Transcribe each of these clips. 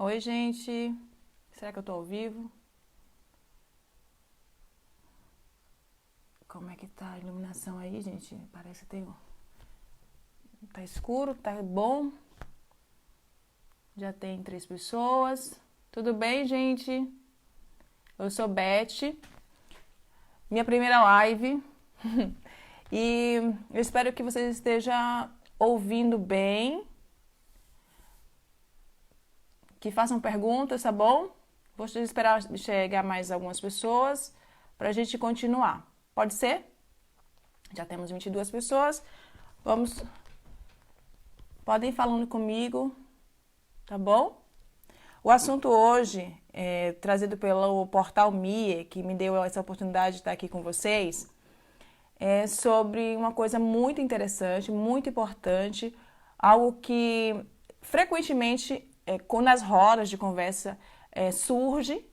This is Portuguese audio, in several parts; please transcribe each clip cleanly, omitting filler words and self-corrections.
Oi, gente. Será que eu tô ao vivo? Como é que tá a iluminação aí, gente? Parece que tem. Tá escuro, tá bom. Já tem 3 pessoas. Tudo bem, gente? Eu sou Beth. Minha primeira live. E eu espero que vocês estejam ouvindo bem. Que façam perguntas, tá bom? Vou esperar chegar mais algumas pessoas pra gente continuar. Pode ser? Já temos 22 pessoas. Vamos. Podem ir falando comigo, tá bom? O assunto hoje é trazido pelo Portal Mie, que me deu essa oportunidade de estar aqui com vocês, é sobre uma coisa muito interessante, muito importante, algo que frequentemente, nas rodas de conversa, surge,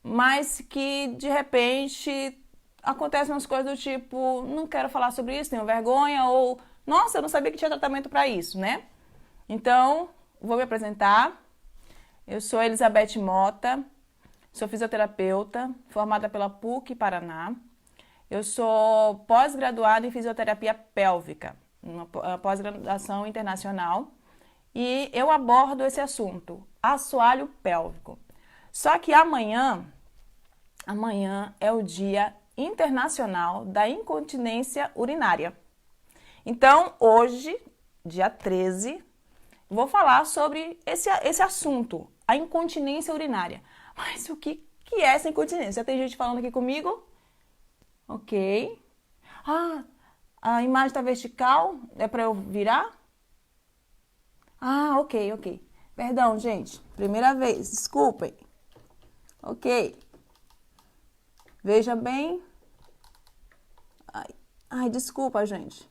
mas que de repente acontecem umas coisas do tipo, não quero falar sobre isso, tenho vergonha, ou nossa, eu não sabia que tinha tratamento para isso, né? Então, vou me apresentar. Eu sou Elizabeth Mota, sou fisioterapeuta, formada pela PUC Paraná. Eu sou pós-graduada em fisioterapia pélvica, uma pós-graduação internacional, e eu abordo esse assunto, assoalho pélvico. Só que amanhã é o Dia Internacional da Incontinência Urinária. Então, hoje, dia 13, vou falar sobre esse assunto, a incontinência urinária. Mas o que é essa incontinência? Já tem gente falando aqui comigo? Ok. Ah, a imagem está vertical? É para eu virar? Ah, ok. Perdão, gente. Primeira vez, desculpem. Ok. Veja bem. Ai, desculpa, gente.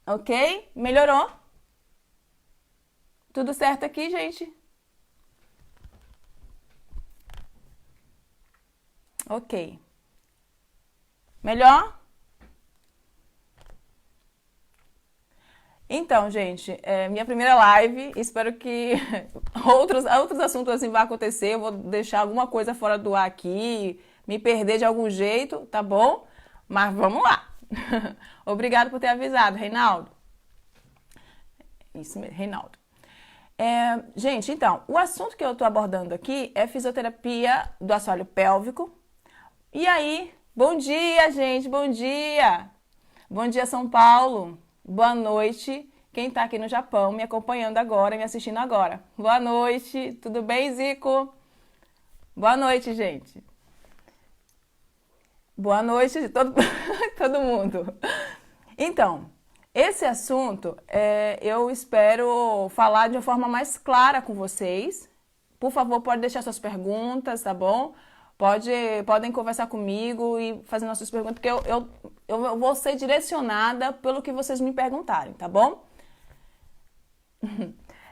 Ok? Melhorou? Tudo certo aqui, gente? Ok. Melhor? Então, gente, minha primeira live, espero que outros assuntos assim vão acontecer, eu vou deixar alguma coisa fora do ar aqui, me perder de algum jeito, tá bom? Mas vamos lá. Obrigado por ter avisado, Reinaldo. Isso mesmo, Reinaldo. Gente, então, o assunto que eu estou abordando aqui é fisioterapia do assoalho pélvico. E aí, bom dia, gente, bom dia! Bom dia, São Paulo! Boa noite, quem está aqui no Japão me acompanhando agora, me assistindo agora. Boa noite, tudo bem, Zico? Boa noite, gente. Boa noite, todo, todo mundo. Então, esse assunto eu espero falar de uma forma mais clara com vocês. Por favor, pode deixar suas perguntas, tá bom? Podem conversar comigo e fazer nossas perguntas, porque eu vou ser direcionada pelo que vocês me perguntarem, tá bom?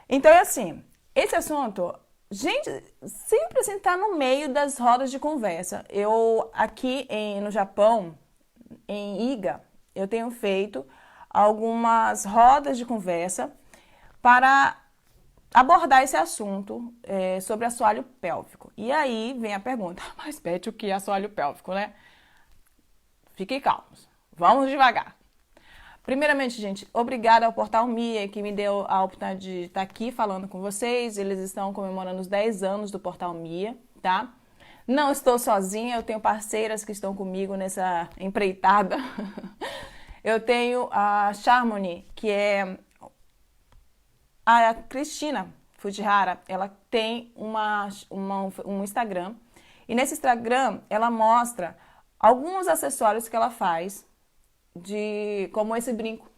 Então é assim, esse assunto, gente, sempre assim tá no meio das rodas de conversa. Eu aqui no Japão, em Iga, eu tenho feito algumas rodas de conversa para abordar esse assunto sobre assoalho pélvico. E aí vem a pergunta, mas Beth, o que é assoalho pélvico, né? Fiquem calmos, vamos devagar. Primeiramente, gente, obrigada ao Portal Mie, que me deu a oportunidade de estar aqui falando com vocês. Eles estão comemorando os 10 anos do Portal Mie, tá? Não estou sozinha, eu tenho parceiras que estão comigo nessa empreitada. Eu tenho a Charmony, que é a Cristina Fujihara. Ela tem um Instagram. E nesse Instagram, ela mostra alguns acessórios que ela faz, como esse brinco,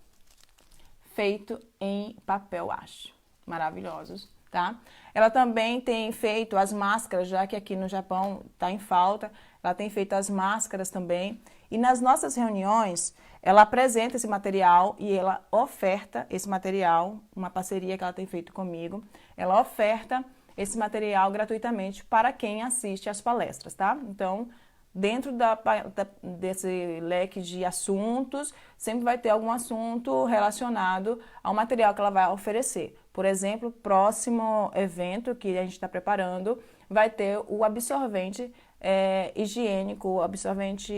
feito em papel acho. Maravilhosos, tá? Ela também tem feito as máscaras, já que aqui no Japão está em falta. Ela tem feito as máscaras também. E nas nossas reuniões, ela apresenta esse material e ela oferta esse material, uma parceria que ela tem feito comigo. Ela oferta esse material gratuitamente para quem assiste às palestras, tá? Então, dentro desse leque de assuntos, sempre vai ter algum assunto relacionado ao material que ela vai oferecer. Por exemplo, próximo evento que a gente está preparando vai ter o absorvente higiênico, o absorvente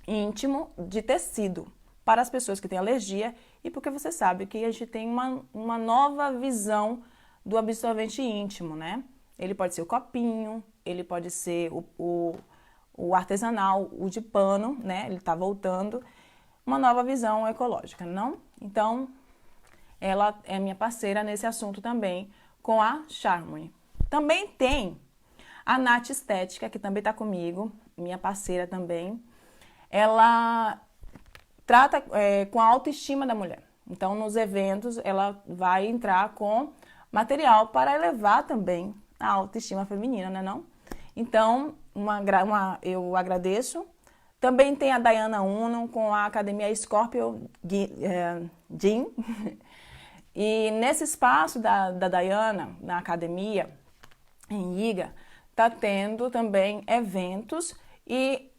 íntimo de tecido para as pessoas que têm alergia e porque você sabe que a gente tem uma nova visão do absorvente íntimo, né? Ele pode ser o copinho, ele pode ser o artesanal, o de pano, né? Ele está voltando. Uma nova visão ecológica, não? Então, ela é minha parceira nesse assunto também, com a Charmony. Também tem a Nath Estética, que também está comigo, minha parceira também. Ela trata com a autoestima da mulher. Então, nos eventos, ela vai entrar com material para elevar também a autoestima feminina, né não? Então, eu agradeço. Também tem a Diana Uno com a Academia Scorpio Gym. E nesse espaço da Diana, na academia, em Iga, está tendo também eventos e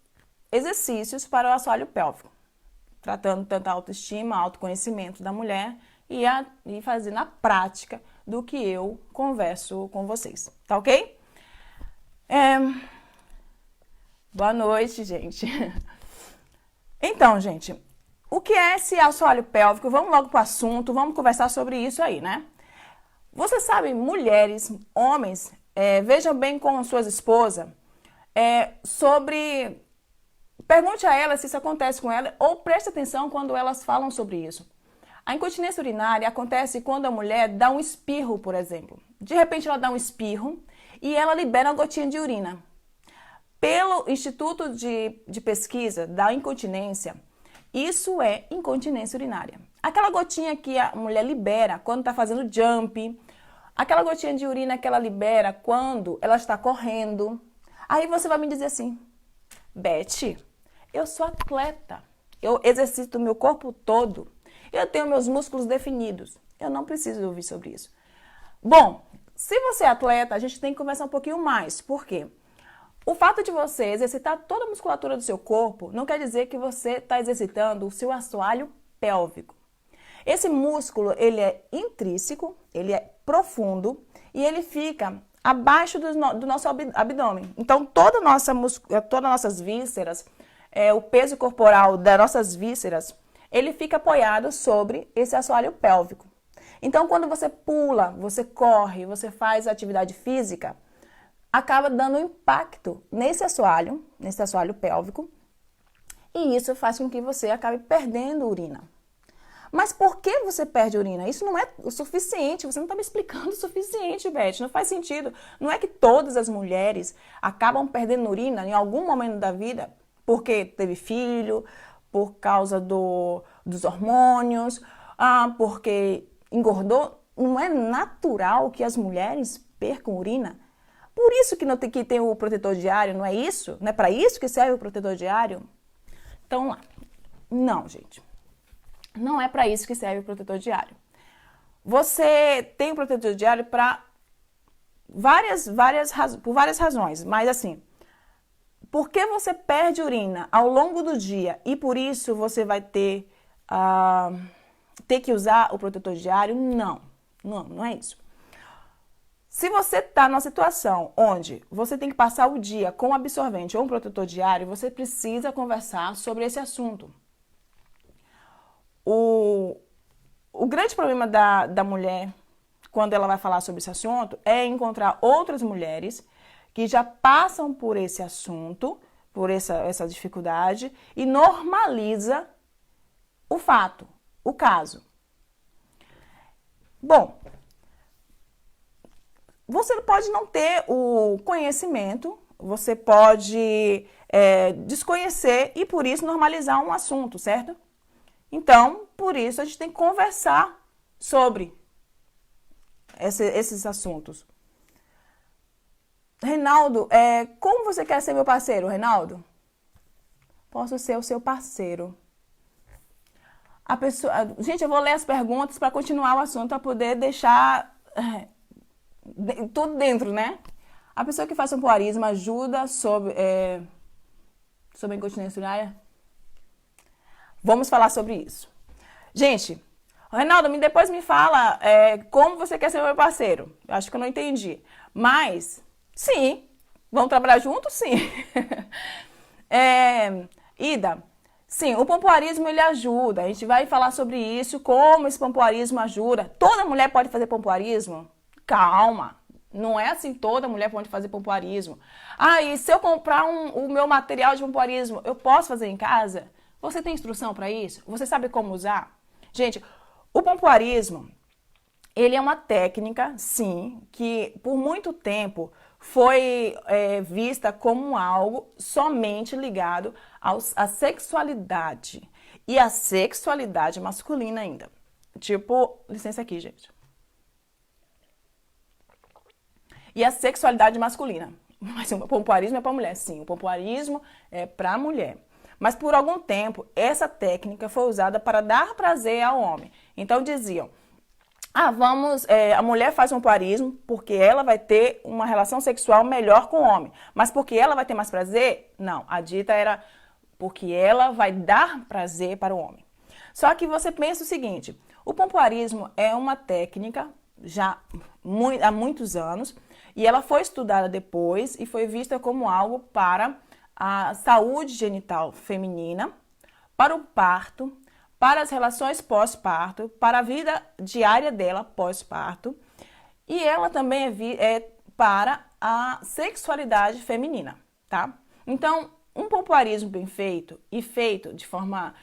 exercícios para o assoalho pélvico, tratando tanto a autoestima, autoconhecimento da mulher e fazer na prática do que eu converso com vocês, tá ok? Boa noite, gente. Então, gente, o que é esse assoalho pélvico? Vamos logo para o assunto, vamos conversar sobre isso aí, né? Você sabe, mulheres, homens, vejam bem com suas esposas sobre... Pergunte a elas se isso acontece com ela ou preste atenção quando elas falam sobre isso. A incontinência urinária acontece quando a mulher dá um espirro, por exemplo. De repente ela dá um espirro e ela libera uma gotinha de urina. Pelo Instituto de Pesquisa da Incontinência, isso é incontinência urinária. Aquela gotinha que a mulher libera quando está fazendo jump, aquela gotinha de urina que ela libera quando ela está correndo. Aí você vai me dizer assim, Beth, eu sou atleta, eu exercito o meu corpo todo, eu tenho meus músculos definidos, eu não preciso ouvir sobre isso. Bom, se você é atleta, a gente tem que conversar um pouquinho mais, por quê? O fato de você exercitar toda a musculatura do seu corpo não quer dizer que você está exercitando o seu assoalho pélvico. Esse músculo, ele é intrínseco, ele é profundo e ele fica abaixo do nosso abdômen. Então, todas as nossas vísceras, o peso corporal das nossas vísceras, ele fica apoiado sobre esse assoalho pélvico. Então, quando você pula, você corre, você faz atividade física, acaba dando impacto nesse assoalho pélvico, e isso faz com que você acabe perdendo urina. Mas por que você perde urina? Isso não é o suficiente, você não está me explicando o suficiente, Beth, não faz sentido. Não é que todas as mulheres acabam perdendo urina em algum momento da vida porque teve filho, por causa dos hormônios, porque engordou. Não é natural que as mulheres percam urina. Por isso que não tem que ter o protetor diário, não é isso? Não é para isso que serve o protetor diário? Então, não, gente. Não é para isso que serve o protetor diário. Você tem o protetor diário para por várias razões, mas assim, por que você perde urina ao longo do dia e por isso você vai ter que usar o protetor diário? Não é isso. Se você está numa situação onde você tem que passar o dia com um absorvente ou um protetor diário, você precisa conversar sobre esse assunto. O grande problema da mulher, quando ela vai falar sobre esse assunto, é encontrar outras mulheres que já passam por esse assunto, por essa dificuldade, e normaliza o fato, o caso. Bom, você pode não ter o conhecimento, você pode desconhecer e, por isso, normalizar um assunto, certo? Então, por isso, a gente tem que conversar sobre esses assuntos. Reinaldo, como você quer ser meu parceiro, Reinaldo? Posso ser o seu parceiro. Gente, eu vou ler as perguntas para continuar o assunto, para poder deixar tudo dentro, né? A pessoa que faz pompoarismo ajuda sobre... sobre incontinência urinária? Vamos falar sobre isso. Gente, Reinaldo, depois me fala como você quer ser meu parceiro. Eu acho que eu não entendi. Mas, sim, vamos trabalhar juntos? Sim. Ida, sim, o pompoarismo ele ajuda. A gente vai falar sobre isso, como esse pompoarismo ajuda. Toda mulher pode fazer pompoarismo? Calma. Não é assim, toda mulher pode fazer pompoarismo. Ah, e se eu comprar o meu material de pompoarismo, eu posso fazer em casa? Você tem instrução para isso? Você sabe como usar? Gente, o pompoarismo, ele é uma técnica, sim, que por muito tempo foi vista como algo somente ligado à sexualidade. E à sexualidade masculina ainda. Tipo, licença aqui, gente. E a sexualidade masculina. Mas o pompoarismo é para mulher, sim. O pompoarismo é para mulher. Mas por algum tempo, essa técnica foi usada para dar prazer ao homem. Então diziam, a mulher faz pompoarismo porque ela vai ter uma relação sexual melhor com o homem. Mas porque ela vai ter mais prazer? Não, a dita era porque ela vai dar prazer para o homem. Só que você pensa o seguinte, o pompoarismo é uma técnica já há muitos anos, e ela foi estudada depois e foi vista como algo para a saúde genital feminina, para o parto, para as relações pós-parto, para a vida diária dela pós-parto, e ela também é para a sexualidade feminina, tá? Então, um pompoarismo bem feito e feito de forma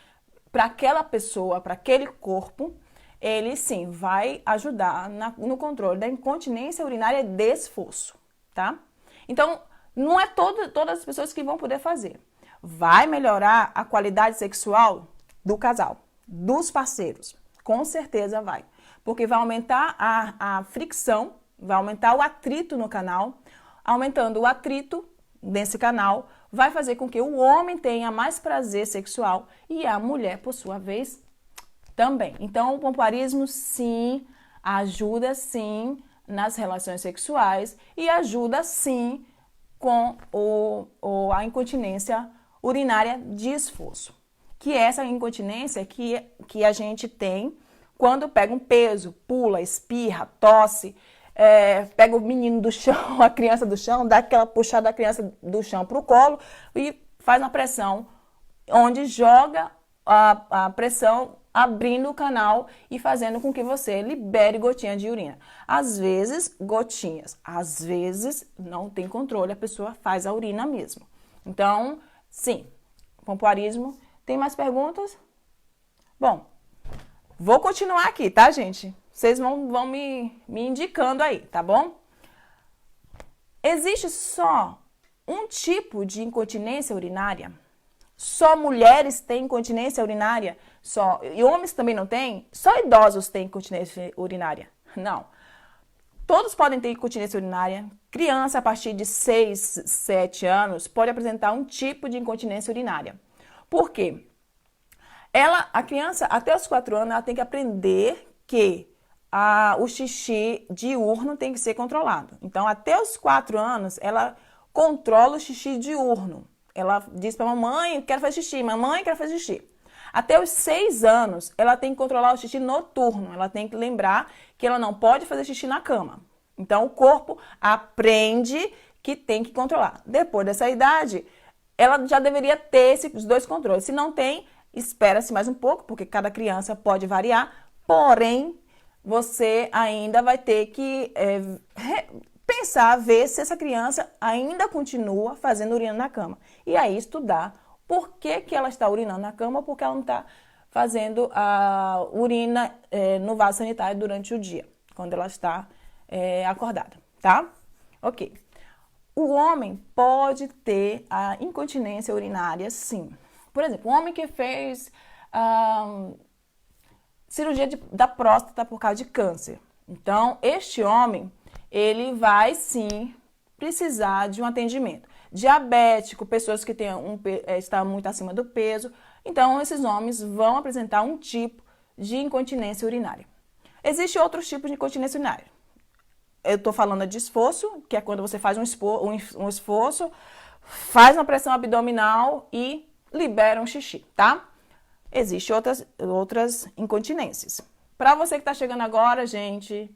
para aquela pessoa, para aquele corpo, ele sim vai ajudar no controle da incontinência urinária de esforço, tá? Então, não é todas as pessoas que vão poder fazer. Vai melhorar a qualidade sexual do casal, dos parceiros. Com certeza vai. Porque vai aumentar a fricção, vai aumentar o atrito no canal. Aumentando o atrito nesse canal, vai fazer com que o homem tenha mais prazer sexual e a mulher, por sua vez, também. Então, o pompoarismo, sim, ajuda, sim, nas relações sexuais e ajuda, sim, com a incontinência urinária de esforço. Que é essa incontinência que a gente tem quando pega um peso, pula, espirra, tosse, pega o menino do chão, a criança do chão, dá aquela puxada da criança do chão para o colo e faz uma pressão, onde joga a pressão abrindo o canal e fazendo com que você libere gotinha de urina. Às vezes, gotinhas. Às vezes, não tem controle, a pessoa faz a urina mesmo. Então, sim, pompoarismo. Tem mais perguntas? Bom, vou continuar aqui, tá, gente? Vocês vão me indicando aí, tá bom? Existe só um tipo de incontinência urinária? Só mulheres têm incontinência urinária? E homens também não têm? Só idosos têm incontinência urinária? Não. Todos podem ter incontinência urinária. Criança a partir de 6, 7 anos pode apresentar um tipo de incontinência urinária. Por quê? A criança, até os 4 anos, ela tem que aprender que o xixi diurno tem que ser controlado. Então, até os 4 anos, ela controla o xixi diurno. Ela diz para a mamãe, quero fazer xixi, mamãe, quero fazer xixi. Até os 6 anos, ela tem que controlar o xixi noturno. Ela tem que lembrar que ela não pode fazer xixi na cama. Então, o corpo aprende que tem que controlar. Depois dessa idade, ela já deveria ter esses 2 controles. Se não tem, espera-se mais um pouco, porque cada criança pode variar. Porém, você ainda vai ter que pensar, ver se essa criança ainda continua fazendo urina na cama. E aí estudar por que ela está urinando na cama ou por que ela não está fazendo a urina no vaso sanitário durante o dia, quando ela está acordada, tá? Ok. O homem pode ter a incontinência urinária, sim. Por exemplo, um homem que fez cirurgia da próstata por causa de câncer. Então, este homem, ele vai sim precisar de um atendimento. Diabético, pessoas que estão muito acima do peso. Então, esses homens vão apresentar um tipo de incontinência urinária. Existem outros tipos de incontinência urinária. Eu estou falando de esforço, que é quando você faz um esforço faz uma pressão abdominal e libera um xixi, tá? Existem outras incontinências. Para você que está chegando agora, gente,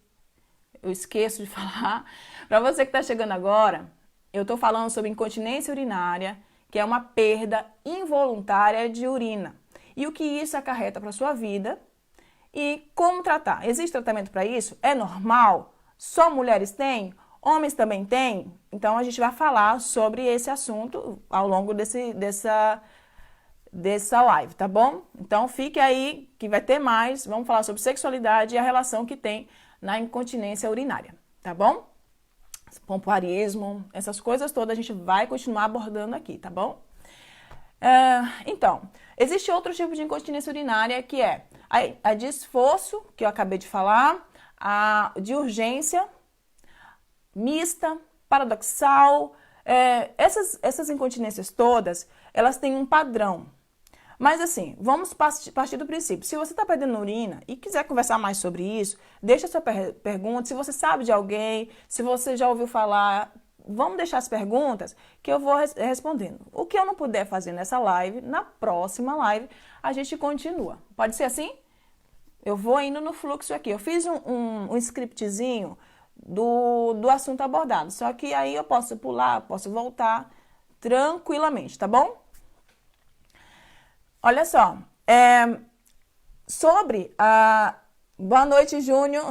eu esqueço de falar. Para você que está chegando agora, eu estou falando sobre incontinência urinária, que é uma perda involuntária de urina. E o que isso acarreta para a sua vida e como tratar. Existe tratamento para isso? É normal? Só mulheres têm? Homens também têm? Então a gente vai falar sobre esse assunto ao longo dessa live, tá bom? Então fique aí que vai ter mais. Vamos falar sobre sexualidade e a relação que tem na incontinência urinária, tá bom? Pompoarismo, essas coisas todas a gente vai continuar abordando aqui, tá bom? Então, existe outro tipo de incontinência urinária que é a de esforço, que eu acabei de falar, a de urgência, mista, paradoxal. Essas incontinências todas, elas têm um padrão. Mas assim, vamos partir do princípio. Se você está perdendo urina e quiser conversar mais sobre isso, deixa a sua pergunta. Se você sabe de alguém, se você já ouviu falar, vamos deixar as perguntas que eu vou respondendo. O que eu não puder fazer nessa live, na próxima live, a gente continua. Pode ser assim? Eu vou indo no fluxo aqui. Eu fiz um scriptzinho do assunto abordado. Só que aí eu posso pular, posso voltar tranquilamente, tá bom? Olha só, sobre a... Boa noite, Júnior.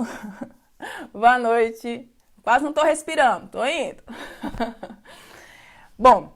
Boa noite. Quase não tô respirando, tô indo. Bom,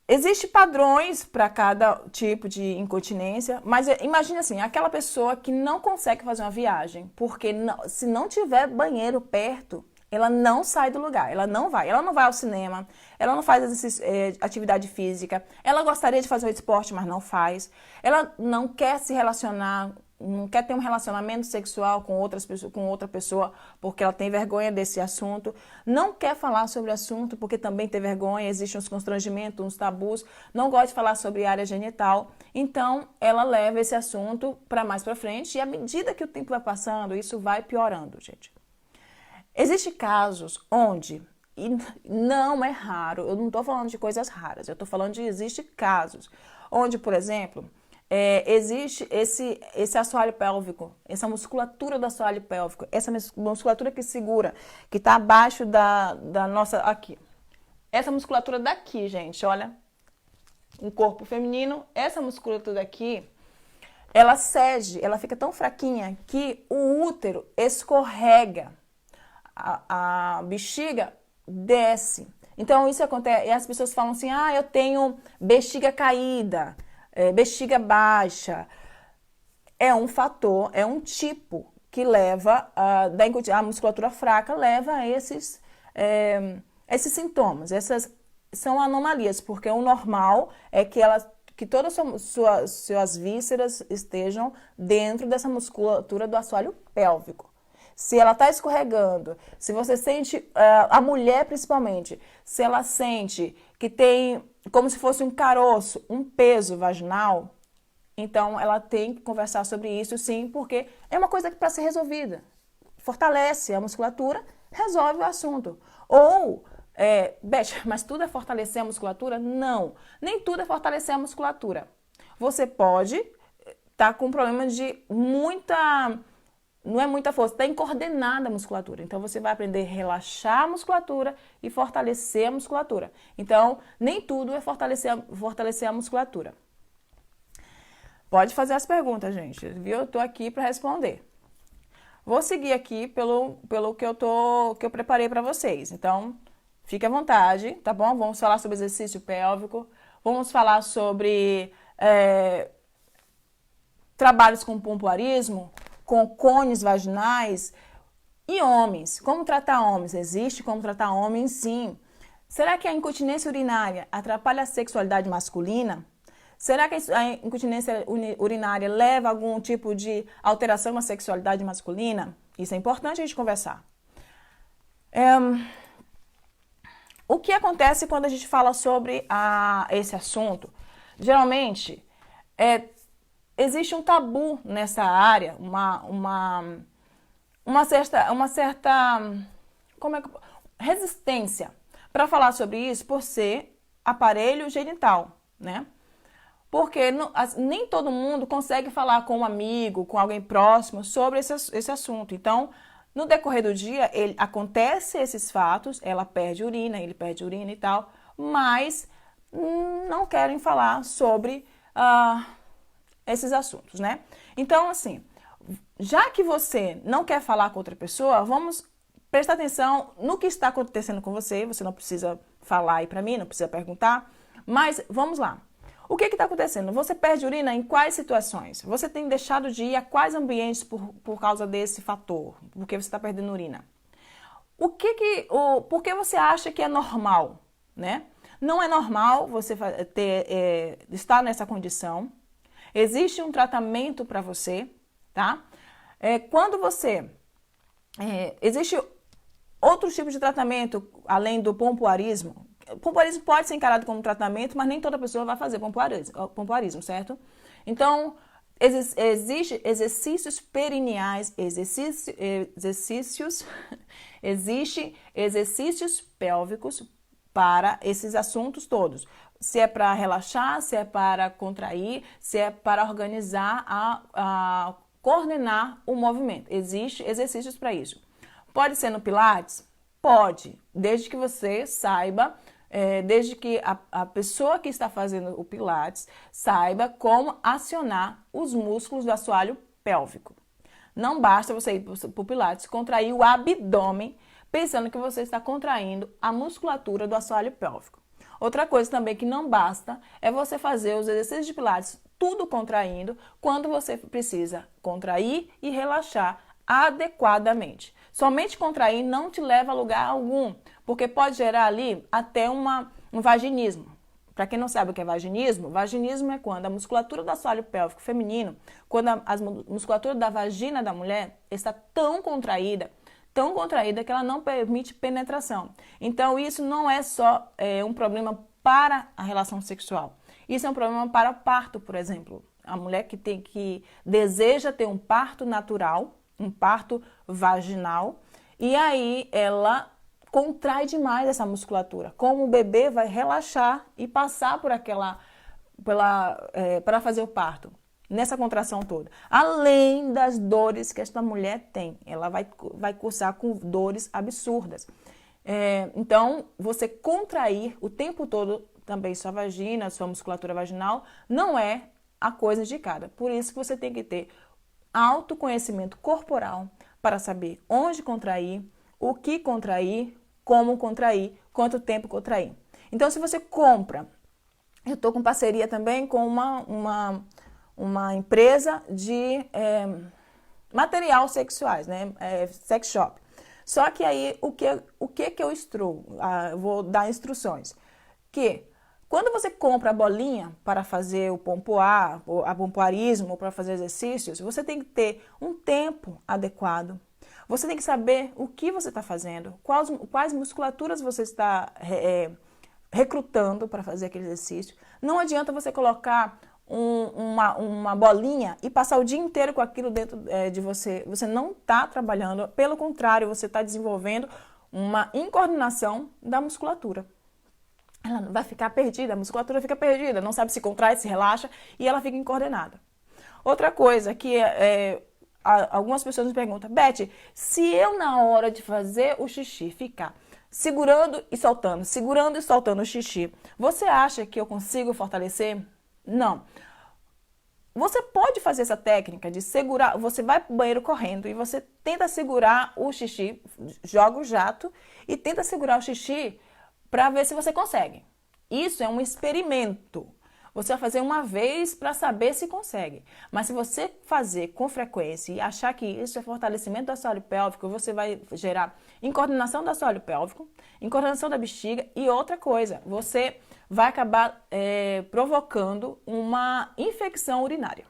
existem padrões para cada tipo de incontinência, mas imagine assim, aquela pessoa que não consegue fazer uma viagem, porque se não tiver banheiro perto, ela não sai do lugar, ela não vai ao cinema, ela não faz atividade física, ela gostaria de fazer um esporte, mas não faz, ela não quer se relacionar, não quer ter um relacionamento sexual com outra pessoa porque ela tem vergonha desse assunto, não quer falar sobre o assunto porque também tem vergonha, existem uns constrangimentos, uns tabus, não gosta de falar sobre área genital, então ela leva esse assunto para mais para frente e à medida que o tempo vai passando, isso vai piorando, gente. Existem casos onde, e não é raro, eu não estou falando de coisas raras, eu estou falando de existem casos onde, por exemplo, existe esse assoalho pélvico, essa musculatura do assoalho pélvico, essa musculatura que segura, que está abaixo da nossa, aqui. Essa musculatura daqui, gente, olha, um corpo feminino, essa musculatura daqui, ela cede, ela fica tão fraquinha que o útero escorrega. A bexiga desce. Então, isso acontece, e as pessoas falam assim, eu tenho bexiga caída, bexiga baixa. É um fator, é um tipo que leva, a musculatura fraca leva a esses sintomas. Essas são anomalias, porque o normal é que todas as suas vísceras estejam dentro dessa musculatura do assoalho pélvico. Se ela está escorregando, se você sente, a mulher principalmente, se ela sente que tem como se fosse um caroço, um peso vaginal, então ela tem que conversar sobre isso sim, porque é uma coisa para ser resolvida. Fortalece a musculatura, resolve o assunto. Ou, Beth, mas tudo é fortalecer a musculatura? Não, nem tudo é fortalecer a musculatura. Você pode estar com um problema de não é muita força, está incoordenada a musculatura. Então, você vai aprender a relaxar a musculatura e fortalecer a musculatura. Então, nem tudo é fortalecer a musculatura. Pode fazer as perguntas, gente, viu? Eu estou aqui para responder. Vou seguir aqui pelo que eu preparei para vocês. Então, fique à vontade, tá bom? Vamos falar sobre exercício pélvico, vamos falar sobre trabalhos com pompoarismo, com cones vaginais e homens. Como tratar homens? Existe como tratar homens, sim. Será que a incontinência urinária atrapalha a sexualidade masculina? Será que a incontinência urinária leva a algum tipo de alteração na sexualidade masculina? Isso é importante a gente conversar. O que acontece quando a gente fala sobre esse assunto? Geralmente, existe um tabu nessa área, uma certa resistência para falar sobre isso por ser aparelho genital, né? Porque nem todo mundo consegue falar com um amigo, com alguém próximo sobre esse assunto. Então, no decorrer do dia, acontece esses fatos, ela perde urina, ele perde urina e tal, mas não querem falar sobre esses assuntos, né? Então, assim, já que você não quer falar com outra pessoa, vamos prestar atenção no que está acontecendo com você. Você não precisa falar aí pra mim, não precisa perguntar, mas vamos lá. O que está acontecendo? Você perde urina em quais situações? Você tem deixado de ir a quais ambientes por causa desse fator? Porque você está perdendo urina? Por que você acha que é normal, né? Não é normal você estar nessa condição. Existe um tratamento para você, tá? Existe outros tipos de tratamento além do pompoarismo. O pompoarismo pode ser encarado como tratamento, mas nem toda pessoa vai fazer pompoarismo, certo? Então, existem exercícios perineais, existem exercícios pélvicos para esses assuntos todos. Se é para relaxar, se é para contrair, se é para organizar, coordenar o movimento. Existem exercícios para isso. Pode ser no Pilates? Pode, desde que você saiba, desde que a pessoa que está fazendo o Pilates saiba como acionar os músculos do assoalho pélvico. Não basta você ir para o Pilates contrair o abdômen pensando que você está contraindo a musculatura do assoalho pélvico. Outra coisa também que não basta é você fazer os exercícios de Pilates tudo contraindo quando você precisa contrair e relaxar adequadamente. Somente contrair não te leva a lugar algum, porque pode gerar ali até um vaginismo. Para quem não sabe o que é vaginismo, vaginismo é quando a musculatura do assoalho pélvico feminino, quando a musculatura da vagina da mulher está tão contraída que ela não permite penetração. Então, isso não é só um problema para a relação sexual. Isso é um problema para o parto, por exemplo. A mulher que deseja ter um parto natural, um parto vaginal, e aí ela contrai demais essa musculatura. Como o bebê vai relaxar e passar por para fazer o parto, nessa contração toda. Além das dores que esta mulher tem, ela vai cursar com dores absurdas. Então, você contrair o tempo todo também sua vagina, sua musculatura vaginal, não é a coisa indicada. Por isso que você tem que ter autoconhecimento corporal para saber onde contrair, o que contrair, como contrair, quanto tempo contrair. Então, se você compra, eu estou com parceria também com uma empresa de material sexuais, né? Sex shop. Só que aí, o que eu instruo? Vou dar instruções. Que quando você compra a bolinha para fazer o pompoarismo, para fazer exercícios, você tem que ter um tempo adequado. Você tem que saber o que você está fazendo, quais musculaturas você está recrutando para fazer aquele exercício. Não adianta você colocar uma bolinha e passar o dia inteiro com aquilo dentro de você. Você não está trabalhando, pelo contrário, você está desenvolvendo uma incoordenação da musculatura. Ela vai ficar perdida, a musculatura fica perdida, não sabe se contrai, se relaxa e ela fica incoordenada. Outra coisa que algumas pessoas me perguntam, Beth, se eu na hora de fazer o xixi ficar segurando e soltando o xixi, você acha que eu consigo fortalecer? Não. Você pode fazer essa técnica de segurar, você vai pro banheiro correndo e você tenta segurar o xixi, joga o jato e tenta segurar o xixi para ver se você consegue. Isso é um experimento. Você vai fazer uma vez para saber se consegue. Mas se você fazer com frequência e achar que isso é fortalecimento do assoalho pélvico, você vai gerar incoordenação do assoalho pélvico, incoordenação da bexiga e outra coisa, você vai acabar provocando uma infecção urinária.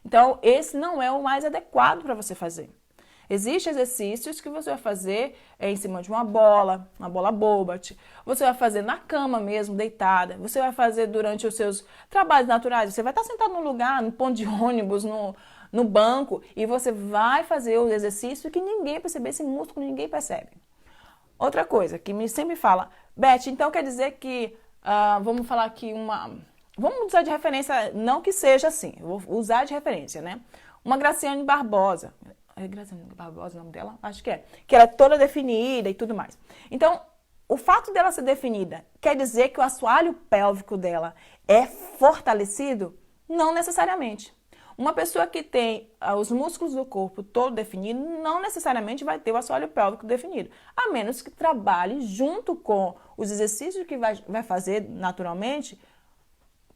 Então, esse não é o mais adequado para você fazer. Existem exercícios que você vai fazer em cima de uma bola Bobot. Você vai fazer na cama mesmo, deitada. Você vai fazer durante os seus trabalhos naturais. Você vai estar sentado num lugar, no ponto de ônibus, no banco, e você vai fazer o exercício que ninguém percebe, esse músculo ninguém percebe. Outra coisa que me sempre fala, Beth, então quer dizer que, vamos falar aqui vamos usar de referência, não que seja assim, eu vou usar de referência, né? Uma Graciane Barbosa, é Graciane Barbosa o nome dela? Acho que ela é toda definida e tudo mais. Então, o fato dela ser definida quer dizer que o assoalho pélvico dela é fortalecido? Não necessariamente. Uma pessoa que tem os músculos do corpo todo definido não necessariamente vai ter o assoalho pélvico definido, a menos que trabalhe junto com os exercícios que vai fazer naturalmente,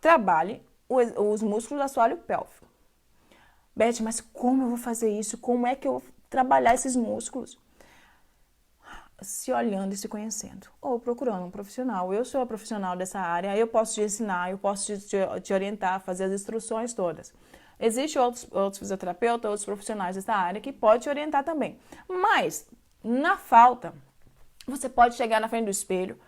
trabalhe os músculos do assoalho pélvico. Beth, mas como eu vou fazer isso? Como é que eu vou trabalhar esses músculos? Se olhando e se conhecendo, ou procurando um profissional. Eu sou a profissional dessa área, eu posso te ensinar, eu posso te orientar a fazer as instruções todas. Existem outros fisioterapeutas, outros profissionais dessa área que podem te orientar também. Mas, na falta, você pode chegar na frente do espelho.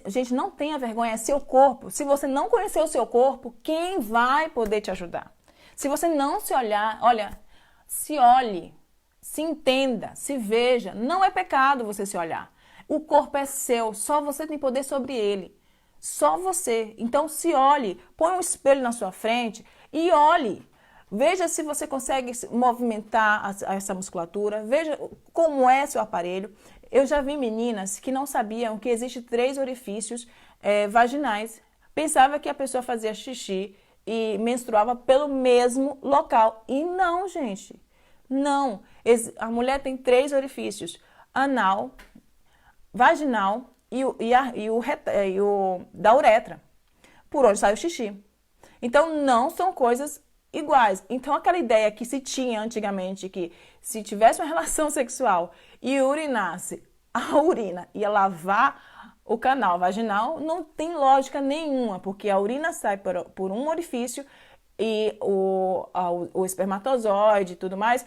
Gente, não tenha vergonha, é seu corpo. Se você não conhecer o seu corpo, quem vai poder te ajudar? Se você não se olhar, olha, se olhe, se entenda, se veja. Não é pecado você se olhar. O corpo é seu, só você tem poder sobre ele. Só você. Então se olhe, põe um espelho na sua frente e olhe. Veja se você consegue movimentar essa musculatura. Veja como é seu aparelho. Eu já vi meninas que não sabiam que existem 3 orifícios vaginais. Pensava que a pessoa fazia xixi e menstruava pelo mesmo local. E não, gente. Não. A mulher tem 3 orifícios. Anal, vaginal e o da uretra, por onde sai o xixi. Então, não são coisas iguais. Então, aquela ideia que se tinha antigamente, que se tivesse uma relação sexual e urinasse, a urina ia lavar o canal vaginal, não tem lógica nenhuma, porque a urina sai por um orifício e o espermatozoide e tudo mais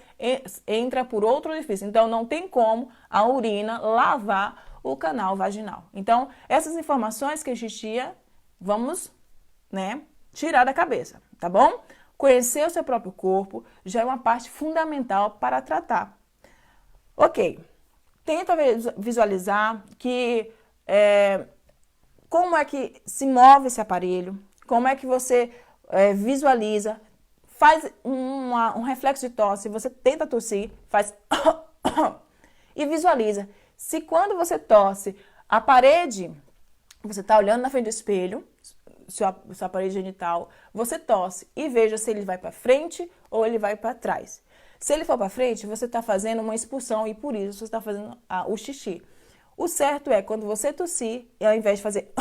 entra por outro orifício. Então, não tem como a urina lavar o canal vaginal. Então, essas informações que a gente tinha, vamos, tirar da cabeça, tá bom? Conhecer o seu próprio corpo já é uma parte fundamental para tratar. Ok, tenta visualizar que como é que se move esse aparelho, como é que você visualiza, faz um reflexo de tosse, você tenta tossir, faz e visualiza. Se quando você tosse, a parede, você está olhando na frente do espelho, sua parede genital, você tosse e veja se ele vai para frente ou ele vai para trás. Se ele for para frente, você está fazendo uma expulsão e por isso você está fazendo o xixi. O certo é quando você tossir, ao invés de fazer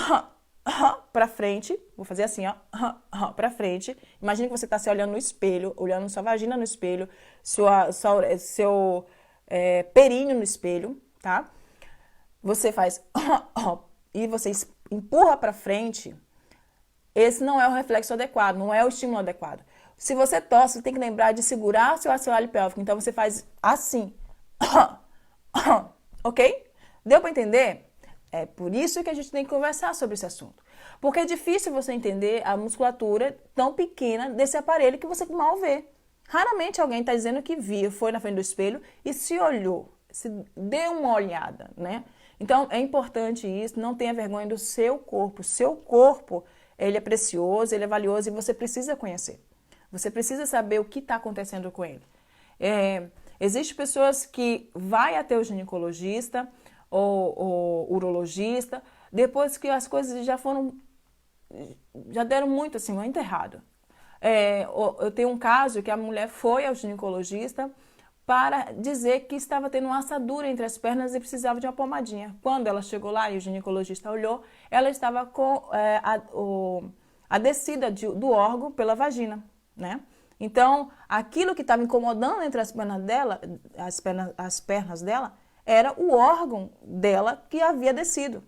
para frente, vou fazer assim, ó, para frente. Imagine que você está se olhando no espelho, olhando sua vagina no espelho, seu períneo no espelho, tá? Você faz e você empurra para frente. Esse não é o reflexo adequado, não é o estímulo adequado. Se você tosse, você tem que lembrar de segurar seu assoalho pélvico. Então você faz assim, ok? Deu para entender? É por isso que a gente tem que conversar sobre esse assunto. Porque é difícil você entender a musculatura tão pequena desse aparelho que você mal vê. Raramente alguém está dizendo que viu, foi na frente do espelho e se olhou, se deu uma olhada, né? Então é importante isso, não tenha vergonha do seu corpo. Seu corpo, ele é precioso, ele é valioso e você precisa conhecer. Você precisa saber o que está acontecendo com ele. Existem pessoas que vai até o ginecologista ou urologista, depois que as coisas já deram muito errado. Eu tenho um caso que a mulher foi ao ginecologista para dizer que estava tendo uma assadura entre as pernas e precisava de uma pomadinha. Quando ela chegou lá e o ginecologista olhou, ela estava com a descida do órgão pela vagina, né? Então, aquilo que estava incomodando entre as pernas dela, as pernas dela, era o órgão dela que havia descido.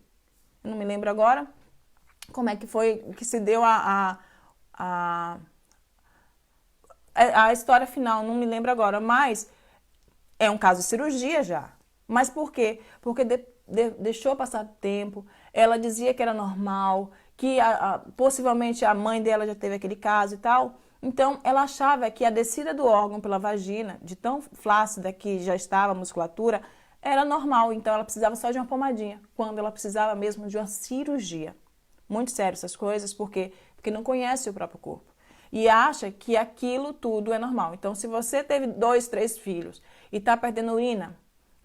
Eu não me lembro agora como é que foi que se deu a história final, não me lembro agora, mas é um caso de cirurgia já. Mas por quê? Porque deixou passar tempo, ela dizia que era normal, que possivelmente a mãe dela já teve aquele caso e tal. Então, ela achava que a descida do órgão pela vagina, de tão flácida que já estava a musculatura, era normal, então ela precisava só de uma pomadinha, quando ela precisava mesmo de uma cirurgia. Muito sério essas coisas, porque não conhece o próprio corpo. E acha que aquilo tudo é normal. Então, se você teve 2, 3 filhos e está perdendo urina,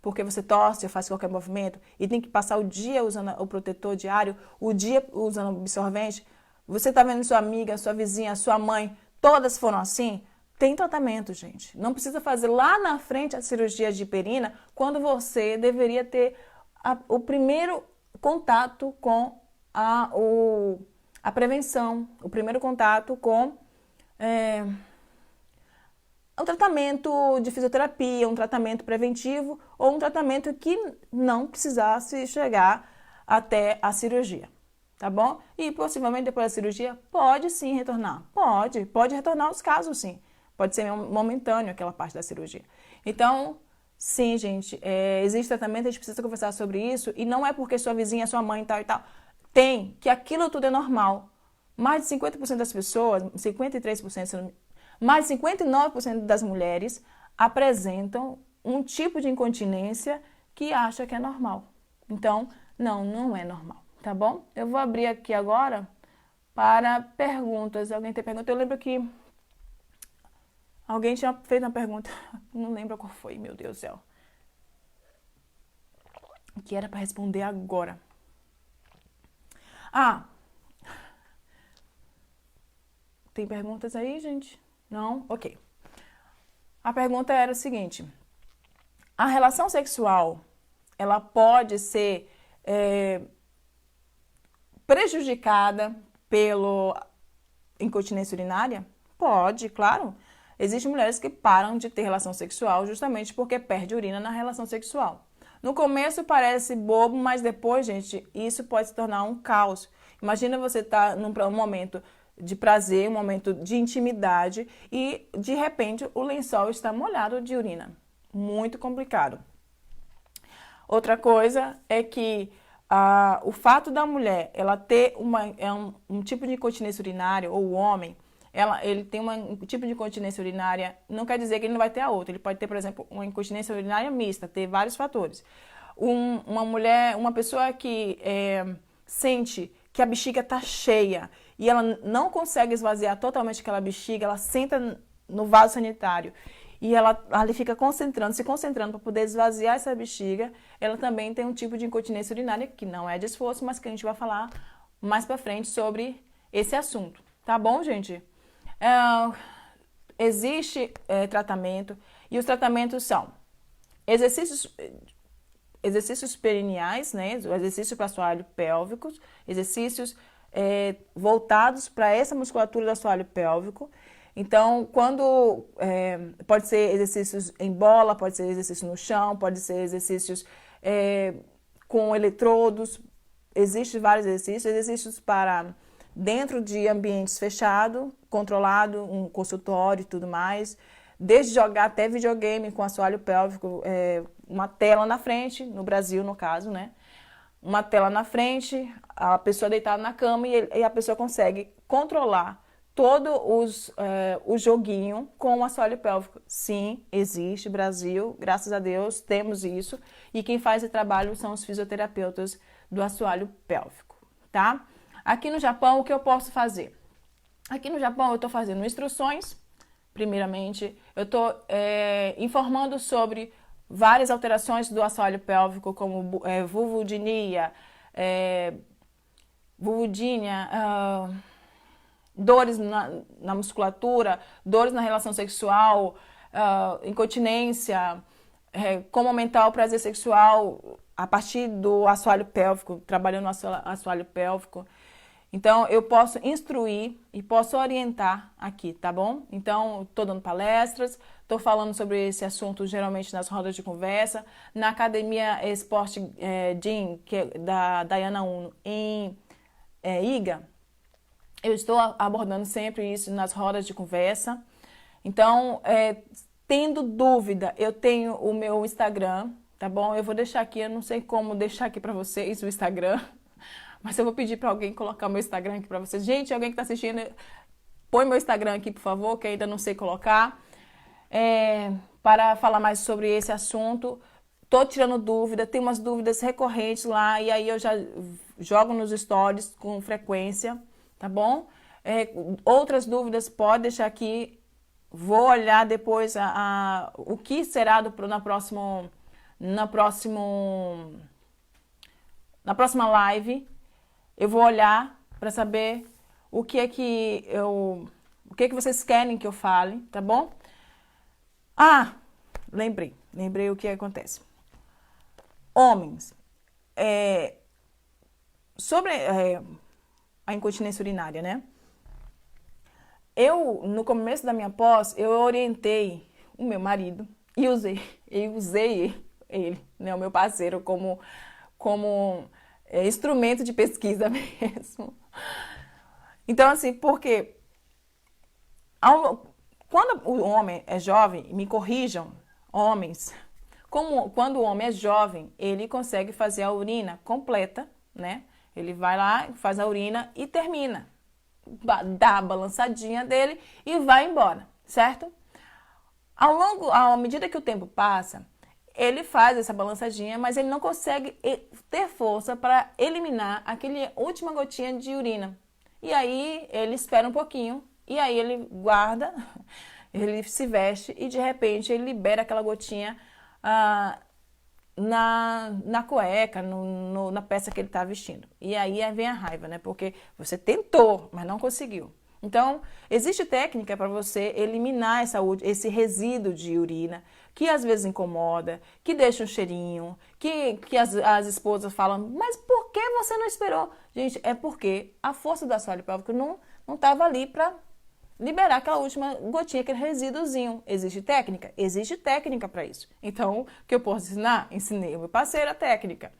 porque você tosse ou faz qualquer movimento e tem que passar o dia usando o protetor diário, o dia usando o absorvente, você está vendo sua amiga, sua vizinha, sua mãe, todas foram assim, tem tratamento, gente. Não precisa fazer lá na frente a cirurgia de hiperina quando você deveria ter o primeiro contato com a prevenção, o primeiro contato com um tratamento de fisioterapia, um tratamento preventivo ou um tratamento que não precisasse chegar até a cirurgia, tá bom? E possivelmente depois da cirurgia pode sim retornar, pode retornar os casos sim, pode ser momentâneo aquela parte da cirurgia. Então, sim, gente, existe tratamento, a gente precisa conversar sobre isso e não é porque sua vizinha, sua mãe tal e tal, tem que aquilo tudo é normal. Mais de 50% das pessoas, 53%, mais de 59% das mulheres apresentam um tipo de incontinência que acha que é normal. Então, não é normal, tá bom? Eu vou abrir aqui agora para perguntas. Alguém tem pergunta? Eu lembro que alguém tinha feito uma pergunta, não lembro qual foi, meu Deus do céu. Que era para responder agora. Tem perguntas aí, gente? Não? Ok. A pergunta era o seguinte: a relação sexual, ela pode ser prejudicada pela incontinência urinária? Pode, claro. Existem mulheres que param de ter relação sexual justamente porque perde urina na relação sexual. No começo parece bobo, mas depois, gente, isso pode se tornar um caos. Imagina você estar num momento de prazer, um momento de intimidade e, de repente, o lençol está molhado de urina. Muito complicado. Outra coisa é que o fato da mulher ela ter um tipo de incontinência urinária, ou o homem, ele tem um tipo de incontinência urinária, não quer dizer que ele não vai ter a outra. Ele pode ter, por exemplo, uma incontinência urinária mista, ter vários fatores. Uma pessoa que sente que a bexiga está cheia e ela não consegue esvaziar totalmente aquela bexiga, ela senta no vaso sanitário e ela fica se concentrando para poder esvaziar essa bexiga, ela também tem um tipo de incontinência urinária que não é de esforço, mas que a gente vai falar mais para frente sobre esse assunto. Tá bom, gente? Existe tratamento e os tratamentos são exercícios perineais, né? O exercício para assoalho pélvico, exercícios voltados para essa musculatura do assoalho pélvico. Então, pode ser exercícios em bola, pode ser exercício no chão, pode ser exercícios com eletrodos. Existem vários exercícios para dentro de ambientes fechados, controlado, um consultório e tudo mais. Desde jogar até videogame com assoalho pélvico, uma tela na frente, no Brasil, no caso, né? Uma tela na frente, a pessoa deitada na cama e a pessoa consegue controlar todo o joguinho com o assoalho pélvico. Sim, existe, Brasil, graças a Deus, temos isso. E quem faz esse trabalho são os fisioterapeutas do assoalho pélvico, tá? Aqui no Japão, o que eu posso fazer? Aqui no Japão, eu estou fazendo instruções. Primeiramente, eu estou informando sobre várias alterações do assoalho pélvico, como vulvodynia, dores na musculatura, dores na relação sexual, incontinência, como aumentar o prazer sexual a partir do assoalho pélvico, trabalhando no assoalho pélvico. Então, eu posso instruir e posso orientar aqui, tá bom? Então, estou dando palestras, estou falando sobre esse assunto geralmente nas rodas de conversa, na Academia Esporte Gym, que é da Diana Uno, em Iga. Eu estou abordando sempre isso nas rodas de conversa. Então, tendo dúvida, eu tenho o meu Instagram, tá bom? Eu vou deixar aqui, eu não sei como deixar aqui para vocês o Instagram, mas eu vou pedir para alguém colocar o meu Instagram aqui para vocês. Gente, alguém que está assistindo, põe meu Instagram aqui, por favor, que ainda não sei colocar, para falar mais sobre esse assunto. tô tirando dúvida, tem umas dúvidas recorrentes lá, e aí eu já jogo nos stories com frequência, tá bom? Outras dúvidas pode deixar aqui, vou olhar depois o que será na próxima live. Eu vou olhar para saber o que é que vocês querem que eu fale, tá bom? Ah, lembrei o que acontece. Homens, sobre a incontinência urinária, né? No começo da minha pós, eu orientei o meu marido e usei ele, né, o meu parceiro, como instrumento de pesquisa mesmo. Então, assim, porque quando o homem é jovem, me corrijam, homens, quando o homem é jovem, ele consegue fazer a urina completa, né? Ele vai lá, faz a urina e termina. Dá a balançadinha dele e vai embora, certo? À medida que o tempo passa, ele faz essa balançadinha, mas ele não consegue ter força para eliminar aquela última gotinha de urina. E aí ele espera um pouquinho, e aí ele guarda, ele se veste e de repente ele libera aquela gotinha na cueca, na peça que ele está vestindo. E aí vem a raiva, né? Porque você tentou, mas não conseguiu. Então, existe técnica para você eliminar esse resíduo de urina, que às vezes incomoda, que deixa um cheirinho, que as esposas falam, mas por que você não esperou? Gente, é porque a força do assoalho pélvico não estava ali para liberar aquela última gotinha, aquele resíduozinho. Existe técnica? Existe técnica para isso. Então, o que eu posso ensinar? Ensinei o meu parceiro a técnica.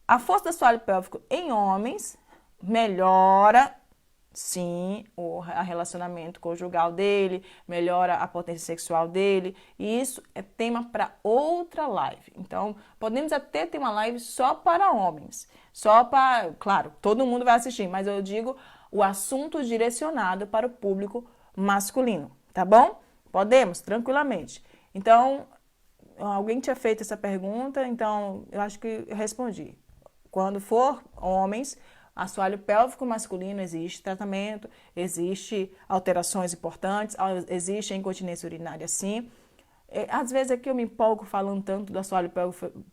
A força do assoalho pélvico em homens melhora, sim, o relacionamento conjugal dele, melhora a potência sexual dele, e isso é tema para outra live. Então, podemos até ter uma live só para homens, claro, todo mundo vai assistir, mas eu digo o assunto direcionado para o público masculino, tá bom? Podemos, tranquilamente. Então, alguém tinha feito essa pergunta, então eu acho que eu respondi. Quando for homens, assoalho pélvico masculino, existe tratamento, existe alterações importantes, existe incontinência urinária sim. Às vezes aqui eu me empolgo falando tanto do assoalho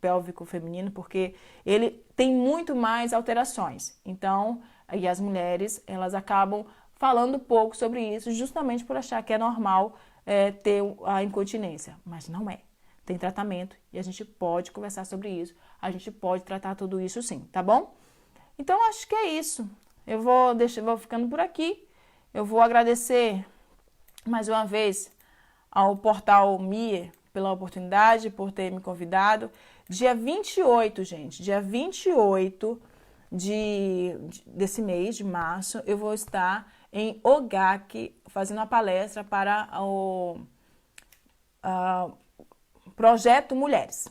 pélvico feminino, porque ele tem muito mais alterações. Então, e as mulheres, elas acabam falando pouco sobre isso, justamente por achar que é normal ter a incontinência. Mas não é. Tem tratamento e a gente pode conversar sobre isso. A gente pode tratar tudo isso sim, tá bom? Então, acho que é isso. Eu vou ficando por aqui. Eu vou agradecer mais uma vez ao Portal MIE pela oportunidade, por ter me convidado. Dia 28, gente, dia 28 desse mês, de março, eu vou estar em OGAC fazendo uma palestra para o Projeto Mulheres,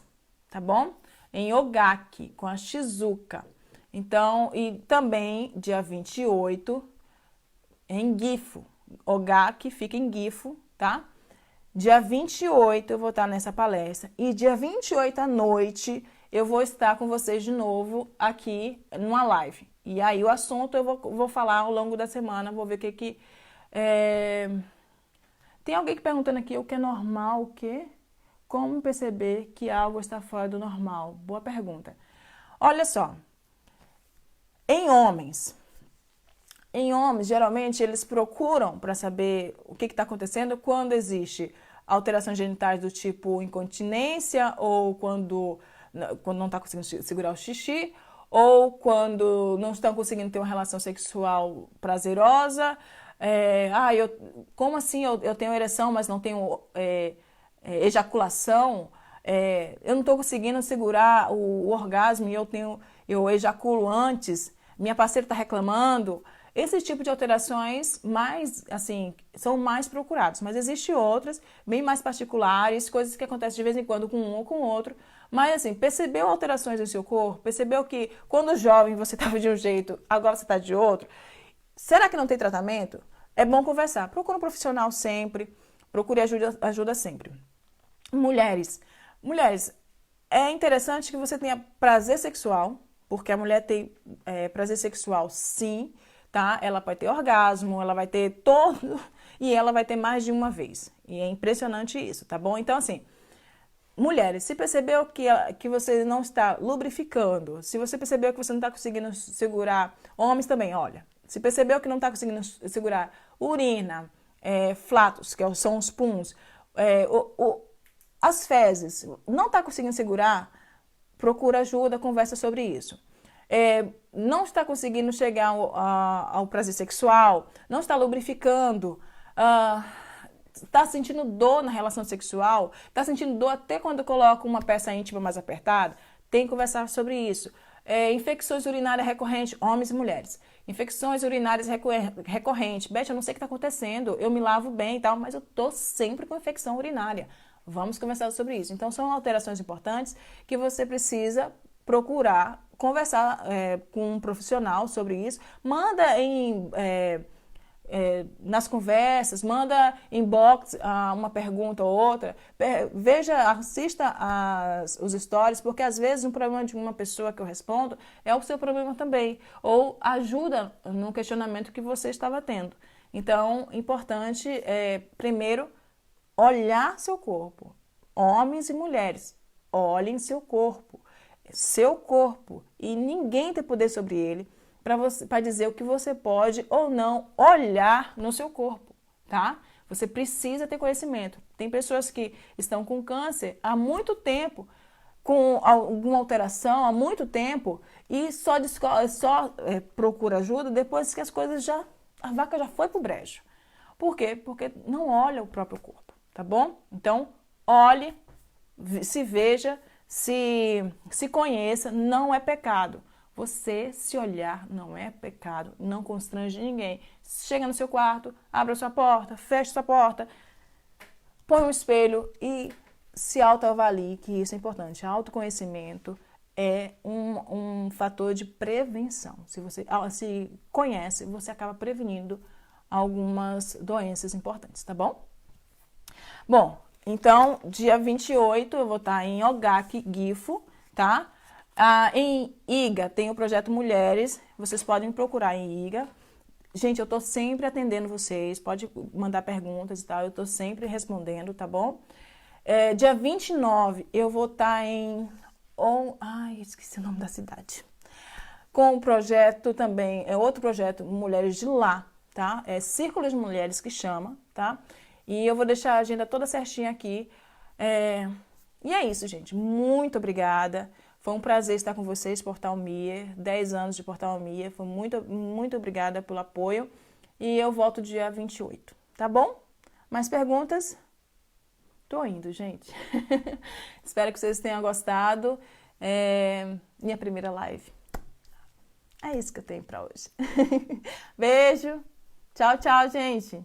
tá bom? Em OGAC, com a Shizuka. Então, e também dia 28 em Gifu. OGAC fica em Gifu, tá? Dia 28 eu vou estar nessa palestra e dia 28 à noite eu vou estar com vocês de novo aqui numa live. E aí o assunto eu vou falar ao longo da semana, vou ver o que Tem alguém que perguntando aqui o que é normal, o quê? Como perceber que algo está fora do normal? Boa pergunta. Olha só, em homens, geralmente, eles procuram para saber o que está acontecendo quando existe alterações genitais do tipo incontinência, ou quando não está conseguindo segurar o xixi, ou quando não estão conseguindo ter uma relação sexual prazerosa. Como assim eu tenho ereção, mas não tenho ejaculação? Eu não estou conseguindo segurar o orgasmo e eu ejaculo antes, minha parceira está reclamando. Esse tipo de alterações são mais procurados, mas existem outras, bem mais particulares, coisas que acontecem de vez em quando com um ou com o outro. Mas assim, percebeu alterações no seu corpo? Percebeu que quando jovem você estava de um jeito, agora você está de outro? Será que não tem tratamento? É bom conversar. Procure um profissional sempre, procure ajuda sempre. Mulheres, Mulheres, é interessante que você tenha prazer sexual, porque a mulher tem prazer sexual sim, tá? Ela pode ter orgasmo, ela vai ter todo, e ela vai ter mais de uma vez. E é impressionante isso, tá bom? Então, assim, mulheres, se percebeu que você não está lubrificando, se você percebeu que você não está conseguindo segurar, homens também, olha, se percebeu que não está conseguindo segurar urina, flatos, que são os puns, as fezes, não está conseguindo segurar, procura ajuda, conversa sobre isso. Não está conseguindo chegar ao prazer sexual, não está lubrificando, está sentindo dor na relação sexual, está sentindo dor até quando coloca uma peça íntima mais apertada, tem que conversar sobre isso. Infecções urinárias recorrentes, homens e mulheres. Infecções urinárias recorrentes. Beth, eu não sei o que está acontecendo, eu me lavo bem e tal, mas eu estou sempre com infecção urinária. Vamos conversar sobre isso. Então, são alterações importantes que você precisa procurar conversar com um profissional sobre isso. Manda nas conversas, manda inbox uma pergunta ou outra, veja, assista os stories, porque às vezes um problema de uma pessoa que eu respondo é o seu problema também, ou ajuda no questionamento que você estava tendo. Então, importante primeiro, olhar seu corpo. Homens e mulheres, olhem seu corpo, e ninguém tem poder sobre ele para dizer o que você pode ou não olhar no seu corpo, tá? Você precisa ter conhecimento. Tem pessoas que estão com câncer há muito tempo, com alguma alteração há muito tempo, e só procura ajuda depois que a vaca já foi pro brejo. Por quê? Porque não olha o próprio corpo, tá bom? Então, olhe, se veja, se conheça, não é pecado. Você se olhar não é pecado, não constrange ninguém. Chega no seu quarto, abre a sua porta, fecha a sua porta, põe um espelho e se autoavalie, que isso é importante. Autoconhecimento é um fator de prevenção. Se você se conhece, você acaba prevenindo algumas doenças importantes, tá bom? Bom, então, dia 28 eu vou estar em Ogaki, Gifu, tá? Em Iga tem o projeto Mulheres, vocês podem procurar em Iga. Gente, eu tô sempre atendendo vocês, pode mandar perguntas e tal, eu tô sempre respondendo, tá bom? Dia 29 eu vou estar esqueci o nome da cidade. Com o projeto também, outro projeto, Mulheres de Lá, tá? É Círculo de Mulheres que chama, tá? E eu vou deixar a agenda toda certinha aqui. E é isso, gente. Muito obrigada. Foi um prazer estar com vocês, Portal Mia. 10 anos de Portal Mia. Foi muito, muito obrigada pelo apoio. E eu volto dia 28, tá bom? Mais perguntas? Tô indo, gente. Espero que vocês tenham gostado. Minha primeira live. É isso que eu tenho pra hoje. Beijo. Tchau, tchau, gente.